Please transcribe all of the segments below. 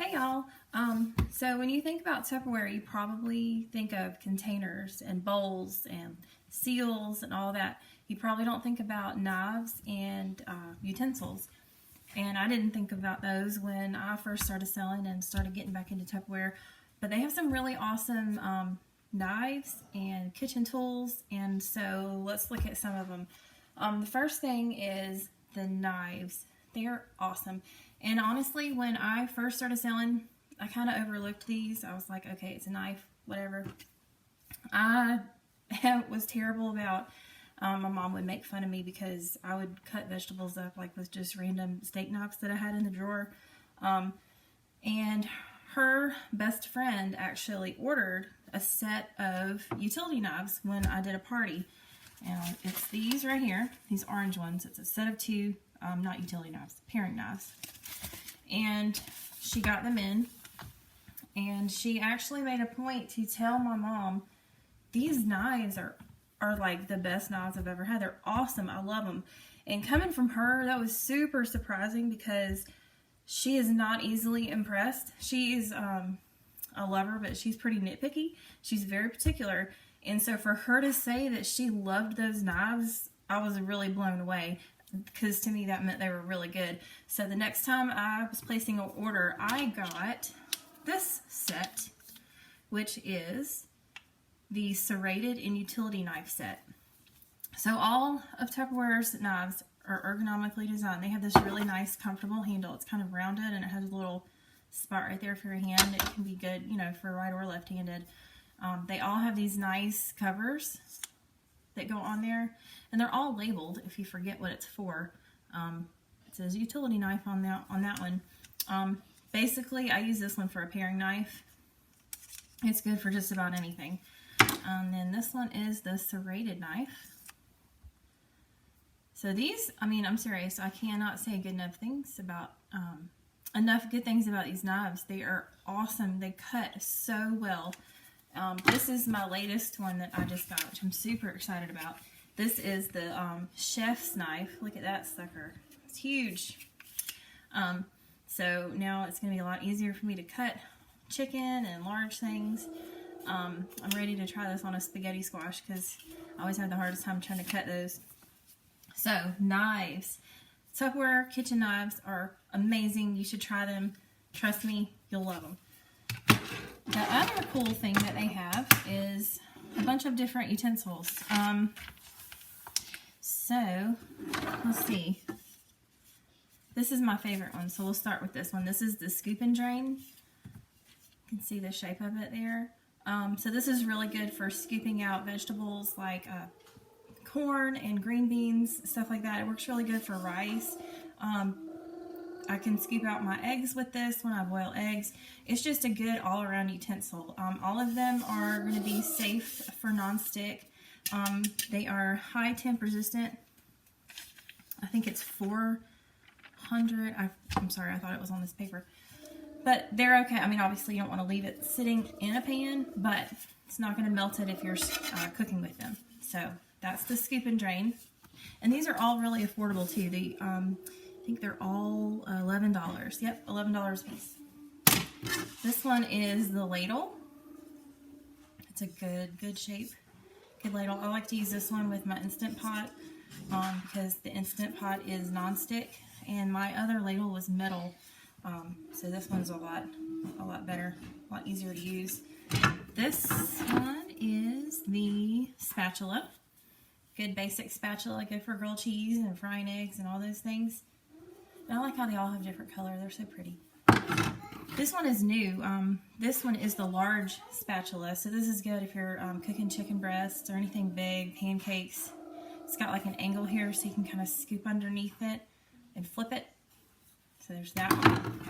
Hey y'all. So when you think about Tupperware, you probably think of containers and bowls and seals and all that. You probably don't think about knives and utensils. And I didn't think about those when I first started selling and started getting back into Tupperware. But they have some really awesome knives and kitchen tools. And so let's look at some of them. The first thing is the knives. They're awesome. And honestly, when I first started selling, I kind of overlooked these. I was like, okay, it's a knife, whatever. I was terrible about, my mom would make fun of me because I would cut vegetables up like with just random steak knives that I had in the drawer. And her best friend actually ordered a set of utility knives when I did a party. And it's these right here, these orange ones. It's a set of two, not utility knives, paring knives. And she got them in, and she actually made a point to tell my mom, these knives are like the best knives I've ever had. They're awesome. I love them. And coming from her, that was super surprising because she is not easily impressed. She is a lover, but she's pretty nitpicky. She's very particular. And so for her to say that she loved those knives, I was really blown away, because to me that meant they were really good. So the next time I was placing an order, I got this set, which is the serrated and utility knife set. So all of Tupperware's knives are ergonomically designed. They have this really nice, comfortable handle. It's kind of rounded, and it has a little spot right there for your hand. It can be good, you know, for right or left-handed. They all have these nice covers that go on there, and they're all labeled if you forget what it's for. It says utility knife on that one. Basically, I use this one for a paring knife. It's good for just about anything. And then this one is the serrated knife. So these, I mean, I'm serious, I cannot say enough good things about these knives. They are awesome. They cut so well. This is my latest one that I just got, which I'm super excited about. This is the chef's knife. Look at that sucker. It's huge. So now it's going to be a lot easier for me to cut chicken and large things. I'm ready to try this on a spaghetti squash because I always have the hardest time trying to cut those. So, knives. Tupperware kitchen knives are amazing. You should try them. Trust me, you'll love them. The other cool thing that they have is a bunch of different utensils. So, let's see. This is my favorite one, so we'll start with this one. This is the scoop and drain. You can see the shape of it there. So this is really good for scooping out vegetables like corn and green beans, stuff like that. It works really good for rice. I can scoop out my eggs with this when I boil eggs. It's just a good all-around utensil. All of them are going to be safe for nonstick. They are high temp resistant. I think it's 400. I'm sorry, I thought it was on this paper. But they're okay. I mean, obviously you don't want to leave it sitting in a pan, but it's not going to melt it if you're cooking with them. So that's the scoop and drain. And these are all really affordable too. I think they're all $11. Yep, $11 a piece. This one is the ladle. It's a good shape, good ladle. I like to use this one with my Instant Pot because the Instant Pot is nonstick, and my other ladle was metal. So this one's a lot better, a lot easier to use. This one is the spatula. Good basic spatula, good for grilled cheese and frying eggs and all those things. And I like how they all have different color. They're so pretty. This one is new. This one is the large spatula. So this is good if you're cooking chicken breasts or anything big, pancakes. It's got like an angle here so you can kind of scoop underneath it and flip it. So there's that one.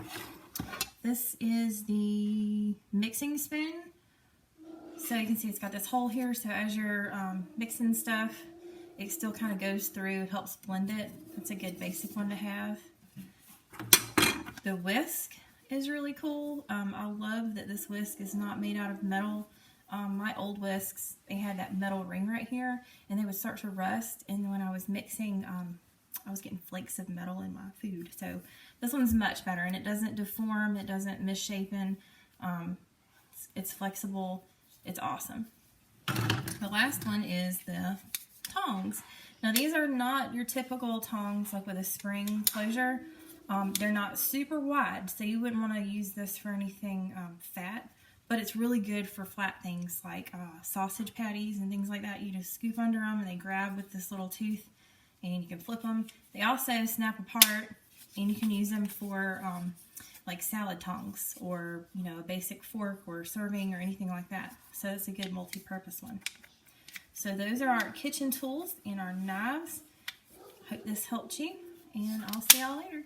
This is the mixing spoon. So you can see it's got this hole here, so as you're mixing stuff, it still kind of goes through, it helps blend it. It's a good basic one to have. The whisk is really cool. I love that this whisk is not made out of metal. My old whisks, they had that metal ring right here, and they would start to rust, and when I was mixing, I was getting flakes of metal in my food. So This one's much better, and it doesn't deform, it doesn't misshapen. It's flexible. It's awesome. The last one is the tongs. Now these are not your typical tongs like with a spring closure. They're not super wide, so you wouldn't want to use this for anything fat, but it's really good for flat things like sausage patties and things like that. You just scoop under them and they grab with this little tooth, and you can flip them. They also snap apart, and you can use them for like salad tongs, or a basic fork or serving or anything like that. So it's a good multi-purpose one. So those are our kitchen tools and our knives. Hope this helped you, and I'll see y'all later.